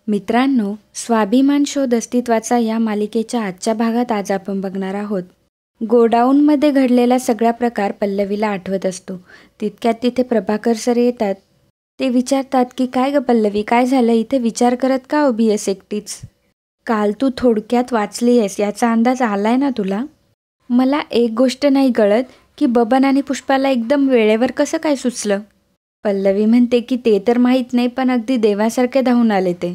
मित्रांनो, स्वाभिमान शोध अस्तित्वाचा या मालिकेच्या आजच्या भागात आज आपण बघणार आहोत. गोडाऊनमध्ये घडलेला सगळा प्रकार पल्लवीला आठवत असतो. तितक्यात तिथे प्रभाकर सर येतात. ते विचारतात की काय ग पल्लवी, काय झालं, इथे विचार करत का उभी आहेस एकटीच? काल तू थोडक्यात वाचली आहेस याचा अंदाज आलाय ना तुला? मला एक गोष्ट नाही कळत की बबन आणि पुष्पाला एकदम वेळेवर कसं काय सुचलं? पल्लवी म्हणते की ते तर माहीत नाही, पण अगदी देवासारखे धावून आले ते.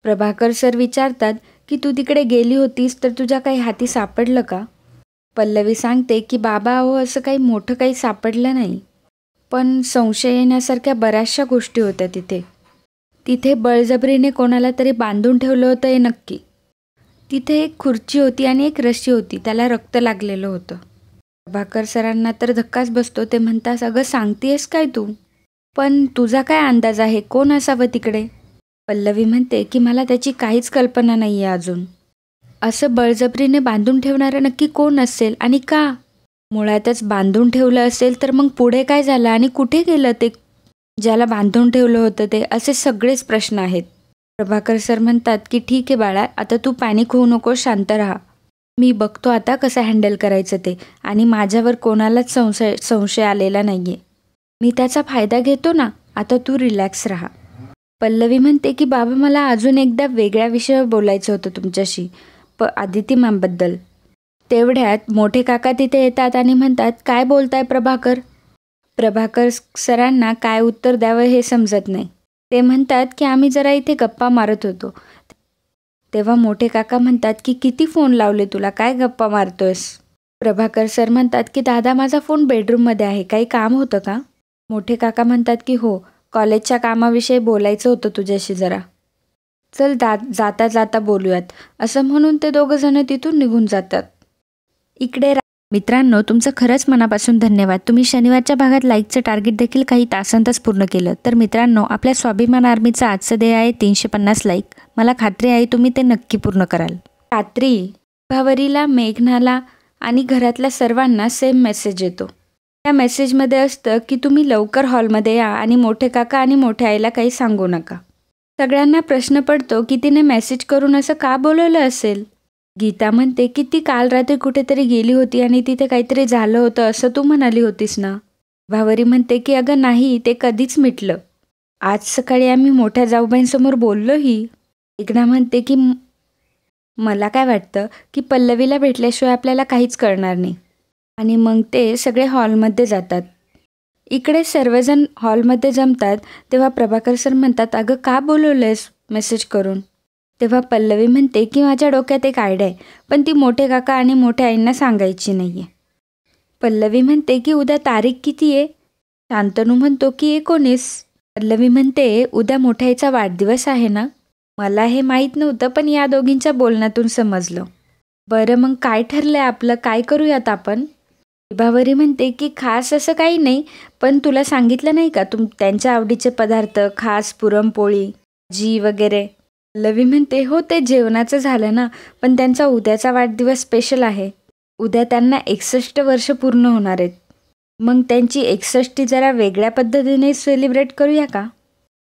प्रभाकर सर विचारतात की तू तिकडे गेली होतीस तर तुझ्या काही हाती सापडलं का? पल्लवी सांगते की बाबा असं काही मोठं काही सापडलं नाही, पण संशय येण्यासारख्या बऱ्याचशा गोष्टी होत्या तिथे. तिथे बळजबरीने कोणाला तरी बांधून ठेवलं होतं हे नक्की. तिथे एक खुर्ची होती आणि एक रस्सी होती, त्याला रक्त लागलेलं होतं. प्रभाकर सरांना तर धक्काच बसतो. ते म्हणतात, अगं सांगतेस काय तू? पण तुझा काय अंदाज आहे, कोण असावं तिकडे? पल्लवी म्हणते की मला त्याची काहीच कल्पना नाही आहे अजून. असं बळजबरीने बांधून ठेवणारं नक्की कोण असेल आणि का? मुळातच बांधून ठेवलं असेल तर मग पुढे काय झालं आणि कुठे गेलं ते ज्याला बांधून ठेवलं होतं ते? असे सगळेच प्रश्न आहेत. प्रभाकर सर म्हणतात की ठीक आहे बाळा, आता तू पॅनिक होऊ नको, शांत राहा. मी बघतो आता कसं हँडल करायचं ते, आणि माझ्यावर कोणालाच संशय आलेला नाही आहे. मी त्याचा फायदा घेतो ना, आता तू रिलॅक्स राहा. पल्लवी म्हणते की बाबा मला अजून एकदा वेगळ्या विषयावर बोलायचं होतं तुमच्याशी, आदिती मॅमबद्दल. तेवढ्यात मोठे काका तिथे येतात आणि म्हणतात, काय बोलताय प्रभाकर? प्रभाकर सरांना काय उत्तर द्यावं हे समजत नाही. ते म्हणतात की आम्ही जरा इथे गप्पा मारत होतो. तेव्हा मोठे काका म्हणतात की किती फोन लावले तुला, काय गप्पा मारतोयस? प्रभाकर सर म्हणतात की दादा माझा फोन बेडरूममध्ये आहे, काही काम होतं का? मोठे काका म्हणतात की हो, कॉलेजच्या कामाविषयी बोलायचं होतं तुझ्याशी जरा. चल जाता जाता बोलूयात, असं म्हणून ते दोघं जण तिथून निघून जातात. इकडे मित्रांनो, तुमचं खरंच मनापासून धन्यवाद. तुम्ही शनिवारच्या भागात लाईकचं टार्गेट देखील काही तासांतच पूर्ण केलं. तर मित्रांनो, आपल्या स्वाभिमान आर्मीचं आजचं ध्येय आहे 350 लाईक. मला खात्री आहे तुम्ही ते नक्की पूर्ण कराल. रात्री भावरीला, मेघनाला आणि घरातल्या सर्वांना सेम मेसेज येतो. त्या मेसेजमध्ये असतं की तुम्ही लवकर हॉलमध्ये या आणि मोठे काका आणि मोठ्या आईला काही सांगू नका. सगळ्यांना प्रश्न पडतो की तिने मेसेज करून असं का बोलवलं असेल? गीता म्हणते की ती काल रात्री कुठेतरी गेली होती आणि तिथे काहीतरी झालं होतं असं तू म्हणाली होतीस ना. भावरी म्हणते की अगं नाही, ते कधीच मिटलं. आज सकाळी आम्ही मोठ्या जाऊबाईंसमोर बोललोही. मेघना म्हणते की मला काय वाटतं की पल्लवीला भेटल्याशिवाय आपल्याला काहीच कळणार नाही. आणि मग ते सगळे हॉलमध्ये जातात. इकडे सर्वजण हॉलमध्ये जमतात तेव्हा प्रभाकर सर म्हणतात, अगं का बोलवलंयस मेसेज करून? तेव्हा पल्लवी म्हणते की माझ्या डोक्यात एक आयडिया आहे, पण ती मोठे काका आणि मोठ्या आईंना सांगायची नाही आहे. पल्लवी म्हणते की उद्या तारीख किती आहे? शांतनू म्हणतो की 19. पल्लवी म्हणते उद्या मोठ्या आईचा वाढदिवस आहे ना. मला हे माहीत नव्हतं, पण या दोघींच्या बोलण्यातून समजलं. बरं मग काय ठरलंय आपलं, काय करूयात आपण? विभावरी म्हणते की खास असं काही नाही, पण तुला सांगितलं नाही का त्यांच्या आवडीचे पदार्थ, खास पुरणपोळी, जी वगैरे. पल्लवी म्हणते हो, ते जेवणाचं झालं ना, पण त्यांचा उद्याचा वाढदिवस स्पेशल आहे. उद्या त्यांना 61 वर्ष पूर्ण होणार आहेत. मग त्यांची 61 जरा वेगळ्या पद्धतीने सेलिब्रेट करूया का?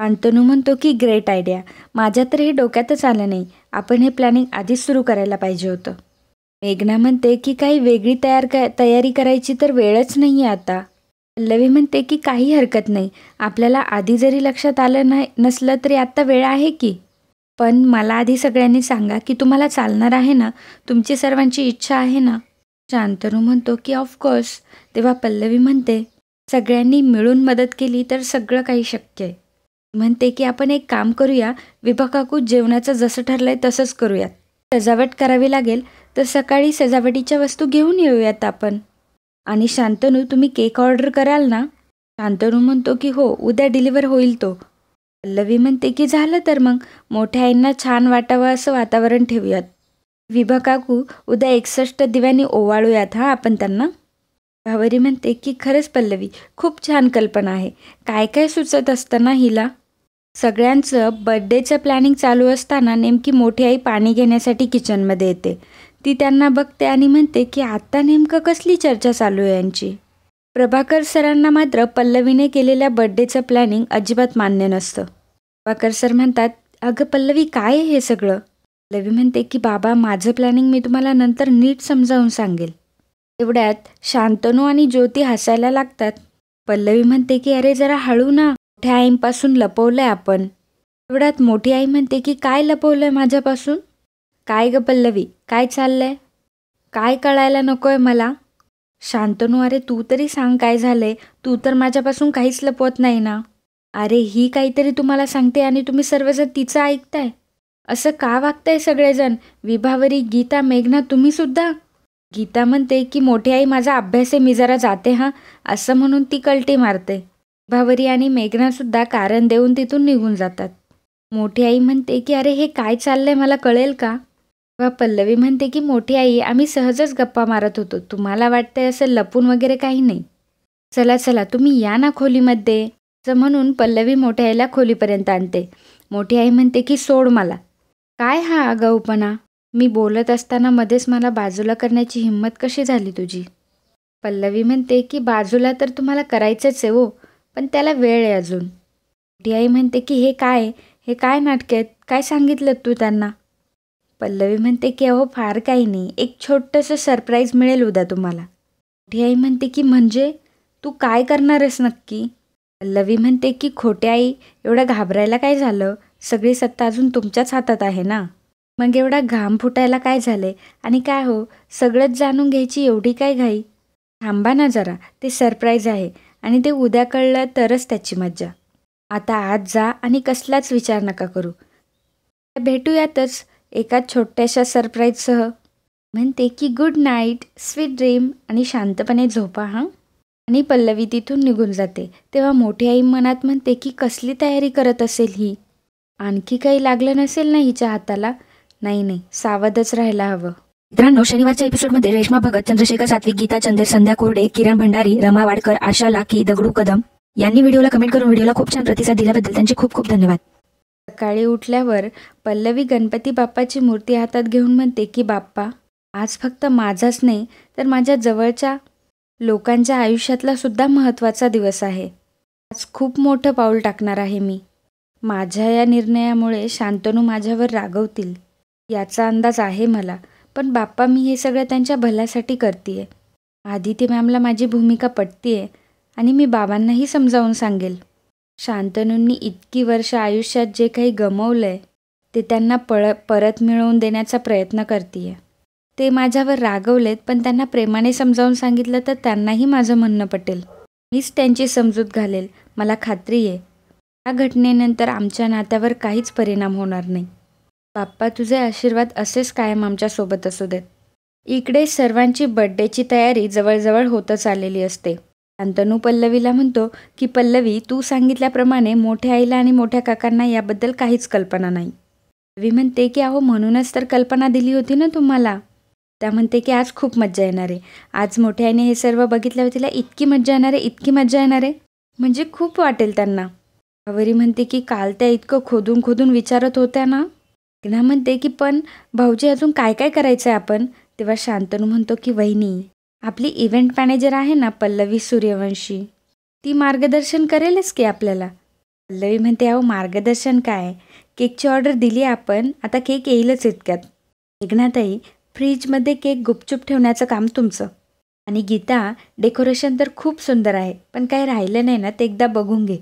शांतनू म्हणतो की ग्रेट आयडिया. माझ्या तर हे डोक्यातच आलं नाही, आपण हे प्लॅनिंग आधीच सुरू करायला पाहिजे होतं. मेघना म्हणते की काही वेगळी तयारी करायची तर वेळच नाही आहे आता. पल्लवी म्हणते की काही हरकत नाही, आपल्याला आधी जरी लक्षात आलं नसलं तरी आत्ता वेळ आहे की. पण मला आधी सगळ्यांनी सांगा की तुम्हाला चालणार आहे ना, तुमची सर्वांची इच्छा आहे ना? शांतनू म्हणतो की ऑफकोर्स. तेव्हा पल्लवी म्हणते सगळ्यांनी मिळून मदत केली तर सगळं काही शक्य आहे. म्हणते की आपण एक काम करूया, विभा काकू जेवणाचं जसं ठरलंय तसंच करूयात. सजावट करावी लागेल तर सकाळी सजावटीच्या वस्तू घेऊन येऊयात आपण. आणि शांतनू, तुम्ही केक ऑर्डर कराल ना? शांतनू म्हणतो की हो, उद्या डिलिव्हर होईल तो. पल्लवी म्हणते की झालं तर मग मोठ्या आईंना छान वाटावं असं वातावरण ठेवूयात. विभा काकू, उद्या 61 दिव्यांनी ओवाळूयात हा आपण त्यांना. भावरी म्हणते की खरंच पल्लवी, खूप छान कल्पना आहे. काय काय सुचत असतं ना हिला. सगळ्यांचं बर्थडेचं प्लॅनिंग चालू असताना नेमकी मोठी आई पाणी घेण्यासाठी किचनमध्ये येते. ती त्यांना बघते आणि म्हणते की आत्ता नेमकं कसली चर्चा चालू आहे यांची. प्रभाकर सरांना मात्र पल्लवीने केलेल्या बर्थडेचं प्लॅनिंग अजिबात मान्य नसतं. प्रभाकर सर म्हणतात, अगं पल्लवी, काय आहे हे सगळं? पल्लवी म्हणते की बाबा, माझं प्लॅनिंग मी तुम्हाला नंतर नीट समजावून सांगेल. एवढ्यात शांतनू आणि ज्योती हसायला लागतात. पल्लवी म्हणते की अरे जरा हळू ना, मोठ्या आईंपासून लपवलंय आपण. एवढ्यात मोठी आई म्हणते की काय लपवलंय माझ्यापासून? काय ग पल्लवी, काय चाललंय? काय कळायला नकोय मला? शांतनू, अरे तू तरी सांग काय झालंय? तू तर माझ्यापासून काहीच लपवत नाही ना. अरे ही काहीतरी तुम्हाला सांगते आणि तुम्ही सर्वजण तिचं ऐकताय. असं का वागताय सगळेजण? विभावरी, गीता, मेघना, तुम्ही सुद्धा? गीता म्हणते की मोठी आई, माझा अभ्यास आहे, मी जरा जाते हां, असं म्हणून ती कलटी मारते. विभावरी आणि मेघनासुद्धा कारण देऊन तिथून निघून जातात. मोठी आई म्हणते की अरे हे काय चाललंय, मला कळेल का? तेव्हा पल्लवी म्हणते की मोठी आई, आम्ही सहजच गप्पा मारत होतो, तुम्हाला वाटतंय असं लपून वगैरे काही नाही. चला चला तुम्ही या ना खोलीमध्ये. असं म्हणून पल्लवी मोठ्या आईला खोलीपर्यंत आणते. मोठी आई म्हणते की सोड मला. काय हा आगाऊपणा? मी बोलत असताना मध्येच मला बाजूला करण्याची हिंमत कशी झाली तुझी? पल्लवी म्हणते की बाजूला तर तुम्हाला करायचंच आहे हो, पण त्याला वेळ आहे अजून. मोठी आई म्हणते की हे काय नाटक आहेत? काय सांगितलं तू त्यांना? पल्लवी म्हणते की अहो फार काही नाही, एक छोटंसं सरप्राईज मिळेल उद्या तुम्हाला. मोठी आई म्हणते की म्हणजे तू काय करणार आहेस नक्की? पल्लवी म्हणते की खोट्या आई, एवढं घाबरायला काय झालं? सगळी सत्ता अजून तुमच्याच हातात आहे ना. मग एवढा घाम फुटायला काय झाले? आणि काय हो, सगळंच जाणून घ्यायची एवढी काय घाई? थांबा ना जरा, ते सरप्राईज आहे आणि ते उद्या कळलं तरच त्याची मज्जा. आता आज जा आणि कसलाच विचार नका करू. भेटूयातच एका छोट्याशा सरप्राईजसह. म्हणते की गुड नाईट, स्वीट ड्रीम आणि शांतपणे झोपा हां. आणि पल्लवी तिथून निघून जाते. तेव्हा मोठी आई मनात म्हणते की कसली तयारी करत असेल ही? आणखी काही लागलं नसेल ना हिच्या हाताला? नाही, सावधच राहायला हवं. मित्रांनो, शनिवारच्या एपिसोडमध्ये रेश्मा भगत, चंद्रशेखर सात्विक, गीता चंदेल, संध्या कोरडे, किरण भंडारी, रमा वाडकर, आशा लाखी, दगडू कदम यांनी व्हिडिओला कमेंट करून व्हिडिओला खूप छान प्रतिसाद दिल्याबद्दल त्यांचे खूप खूप धन्यवाद. सकाळी उठल्यावर पल्लवी गणपती बाप्पाची मूर्ती हातात घेऊन म्हणते की बाप्पा, आज फक्त माझाच नाही तर माझ्या जवळच्या लोकांच्या आयुष्यातला सुद्धा महत्त्वाचा दिवस आहे. आज खूप मोठं पाऊल टाकणार आहे मी. माझ्या या निर्णयामुळे शांतनू माझ्यावर रागवतील याचा अंदाज आहे मला, पण बाप्पा मी हे सगळं त्यांच्या भल्यासाठी करते. आदिती मॅमला माझी भूमिका पटते आणि मी बाबांनाही समजावून सांगेल. शांतनूंनी इतकी वर्ष आयुष्यात जे काही गमावलंय ते त्यांना परत मिळवून देण्याचा प्रयत्न करते. ते माझ्यावर रागवलेत, पण त्यांना प्रेमाने समजावून सांगितलं तर त्यांनाही माझं म्हणणं पटेल. मीच त्यांची समजूत घालेल. मला खात्री आहे या घटनेनंतर आमच्या नात्यावर काहीच परिणाम होणार नाही. बाप्पा, तुझे आशीर्वाद असेच कायम आमच्यासोबत असू देत. इकडे सर्वांची बर्थडेची तयारी जवळजवळ होतच आलेली असते. शांतनू पल्लवीला म्हणतो की पल्लवी, तू सांगितल्याप्रमाणे मोठ्या आईला आणि मोठ्या काकांना याबद्दल काहीच कल्पना नाही. पल्लवी म्हणते की अहो म्हणूनच तर कल्पना दिली होती ना तुम्हाला. त्या म्हणते की आज खूप मज्जा येणार आहे. आज मोठ्या आईने हे सर्व बघितल्यावर तिला इतकी मज्जा येणार आहे म्हणजे खूप वाटेल त्यांना. भावरी म्हणते की काल त्या इतकं खोदून विचारत होत्या ना. मेघना म्हणते की पण भाऊजी, अजून काय काय करायचं आहे आपण? तेव्हा शांतनू म्हणतो की वहिनी, आपली इव्हेंट मॅनेजर आहे ना पल्लवी सूर्यवंशी, ती मार्गदर्शन करेलच की आपल्याला. पल्लवी म्हणते अहो मार्गदर्शन काय, केकची ऑर्डर दिली आपण, आता केक येईलच इतक्यात. मेघनाताई, फ्रीजमध्ये केक गुपचूप ठेवण्याचं काम तुमचं. आणि गीता, डेकोरेशन तर खूप सुंदर आहे, पण काही राहिलं नाही ना ते एकदा बघून घे.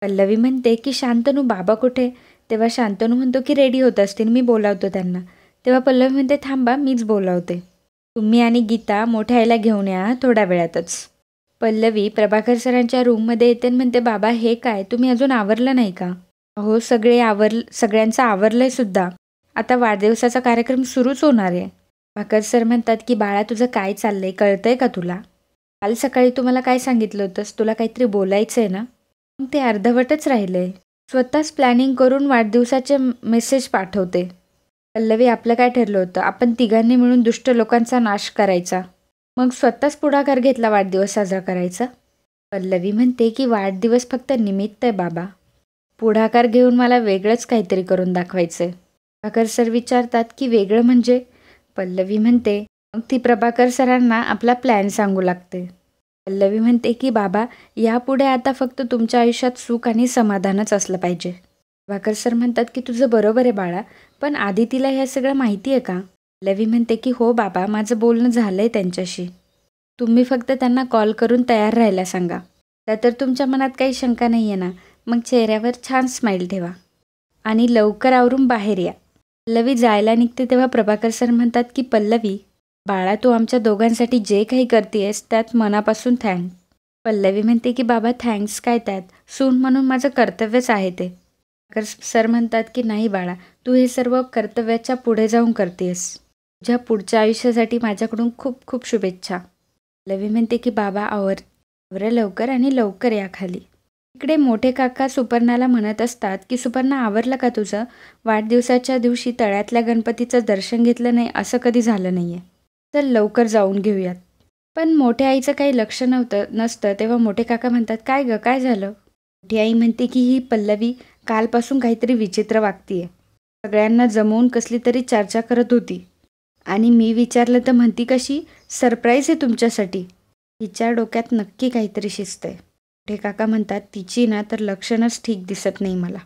पल्लवी म्हणते की शांतनू, बाबा कुठे? तेव्हा शांतनू म्हणतो की रेडी होत असतील, मी बोलावतो त्यांना. तेव्हा पल्लवी म्हणते थांबा, मीच बोलावते. तुम्ही आणि गीता मोठ्या आईला घेऊन या थोड्या वेळातच. पल्लवी प्रभाकर सरांच्या रूममध्ये येते आणि म्हणते बाबा हे काय, तुम्ही अजून आवरलं नाही का? अहो सगळ्यांचं आवरलंय सुद्धा, आता वाढदिवसाचा कार्यक्रम सुरूच होणार आहे. प्रभाकर सर म्हणतात की बाळा, तुझं काय चाललंय, कळतंय का तुला? काल सकाळी तुम्हाला काय सांगितलं होतंस, तुला काहीतरी बोलायचं आहे ना? मग ते अर्धवटच राहिलंय. स्वतःच प्लॅनिंग करून वाढदिवसाचे मेसेज पाठवते. पल्लवी, आपलं काय ठरलं होतं, आपण तिघांनी मिळून दुष्ट लोकांचा नाश करायचा, मग स्वतःच पुढाकार घेतला वाढदिवस साजरा करायचा. पल्लवी म्हणते की वाढदिवस फक्त निमित्त आहे बाबा, पुढाकार घेऊन मला वेगळंच काहीतरी करून दाखवायचं आहे. प्रभाकर सर विचारतात की वेगळं म्हणजे? पल्लवी म्हणते मग ती प्रभाकर सरांना आपला प्लॅन सांगू लागते. पल्लवी म्हणते की बाबा, यापुढे आता फक्त तुमच्या आयुष्यात सुख आणि समाधानच असलं पाहिजे. प्रभाकर सर म्हणतात की तुझं बरोबर आहे बाळा, पण आधी तिला ह्या सगळं माहिती आहे का? पल्लवी म्हणते की हो बाबा, माझं बोलणं झालं आहे त्यांच्याशी. तुम्ही फक्त त्यांना कॉल करून तयार राहायला सांगा. तर तुमच्या मनात काही शंका नाही आहे ना? मग चेहऱ्यावर छान स्माईल ठेवा आणि लवकर आवरून बाहेर या. पल्लवी जायला निघते तेव्हा प्रभाकर सर म्हणतात की पल्लवी, बाळा तू आमच्या दोघांसाठी जे काही करतेयस त्यात मनापासून थँक्स. पल्लवी म्हणते की बाबा थँक्स काय त्यात, सून म्हणून माझं कर्तव्यच आहे ते. प्रभाकर सर म्हणतात की नाही बाळा, तू हे सर्व कर्तव्याच्या पुढे जाऊन करतेस. तुझ्या पुढच्या आयुष्यासाठी माझ्याकडून खूप खूप शुभेच्छा. पल्लवी म्हणते की बाबा आवरा लवकर आणि लवकर या खाली. इकडे मोठे काका सुपर्णाला म्हणत असतात की सुपर्णा, आवरलं का तुझं? वाढदिवसाच्या दिवशी तळ्यातल्या गणपतीचं दर्शन घेतलं नाही असं कधी झालं नाही आहे. चल लवकर जाऊन घेऊयात. पण मोठ्या आईचं काही लक्ष नसतं तेव्हा मोठे काका म्हणतात काय गं, काय झालं? मोठी आई म्हणते की ही पल्लवी कालपासून काहीतरी विचित्र वागतीये. सगळ्यांना जमवून कसली तरी चर्चा करत होती आणि मी विचारलं तर म्हणती कशी सरप्राईज आहे तुमच्यासाठी. तिच्या डोक्यात नक्की काहीतरी शिस्त आहे. मोठे काका म्हणतात तिची ना तर लक्षणच ठीक दिसत नाही मला.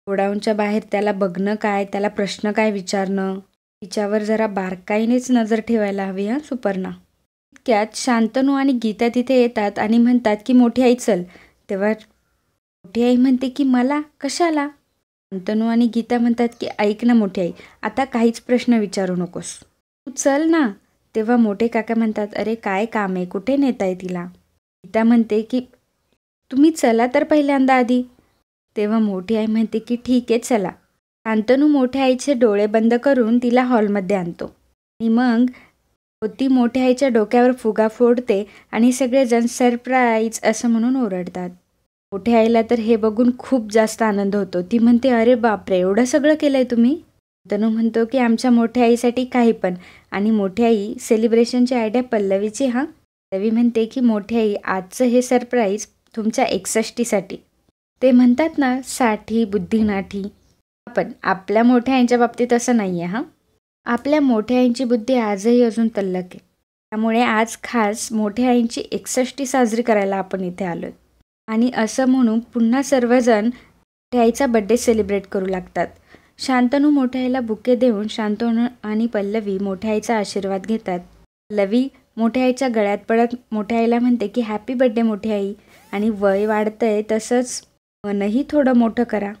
गोडाऊनच्या बाहेर त्याला बघणं काय, त्याला प्रश्न काय विचारणं, तिच्यावर जरा बारकाईनेच नजर ठेवायला हवी हां सुपर्णा. इतक्यात शांतनू आणि गीता तिथे येतात आणि म्हणतात की मोठी आई चल. तेव्हा मोठी आई म्हणते की मला कशाला? शांतनू आणि गीता म्हणतात की ऐक ना मोठी आई, आता काहीच प्रश्न विचारू नकोस, तू चल ना. तेव्हा मोठे काका म्हणतात अरे काय काम आहे, कुठे नेताय तिला? गीता म्हणते की तुम्ही चला तर पहिल्यांदा आधी. तेव्हा मोठी आई म्हणते की ठीक आहे चला. शांतनू मोठ्या आईचे डोळे बंद करून तिला हॉलमध्ये आणतो आणि मग ती मोठ्या आईच्या डोक्यावर फुगा फोडते आणि सगळेजण सरप्राईज असं म्हणून ओरडतात. मोठ्या आईला तर हे बघून खूप जास्त आनंद होतो. ती म्हणते अरे बापरे, एवढं सगळं केलंय तुम्ही? शांतनू म्हणतो की आमच्या मोठ्या आईसाठी काही पण. आणि मोठी आई सेलिब्रेशनची आयडिया पल्लवीची हां. पल्लवी म्हणते की मोठी आई आजचं हे सरप्राईज तुमच्या 61साठी. ते म्हणतात ना 60 बुद्धी नाठी. पण आपल्या मोठ्या आईंच्या बाबतीत असं नाही आहे हां. आपल्या मोठ्या आईंची बुद्धी आजही अजून तल्लक आहे. त्यामुळे आज खास मोठ्या आईंची 61 साजरी करायला आपण इथे आलो. आणि असं म्हणून पुन्हा सर्वजण मोठ्या आईचा बड्डे सेलिब्रेट करू लागतात. शांतनू मोठ्या आईला बुके देऊन शांतनू आणि पल्लवी मोठ्या आईचा आशीर्वाद घेतात. पल्लवी मोठ्या आईच्या गळ्यात पडत मोठ्या आईला म्हणते की हॅपी बड्डे मोठी आई, आणि वय वाढतंय तसंच मनही थोडं मोठं करा,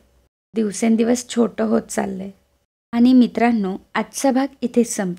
दिवसेंदिवस छोटं होत चाललंय. आणि मित्रांनो, आजचा भाग इथेच संपतो.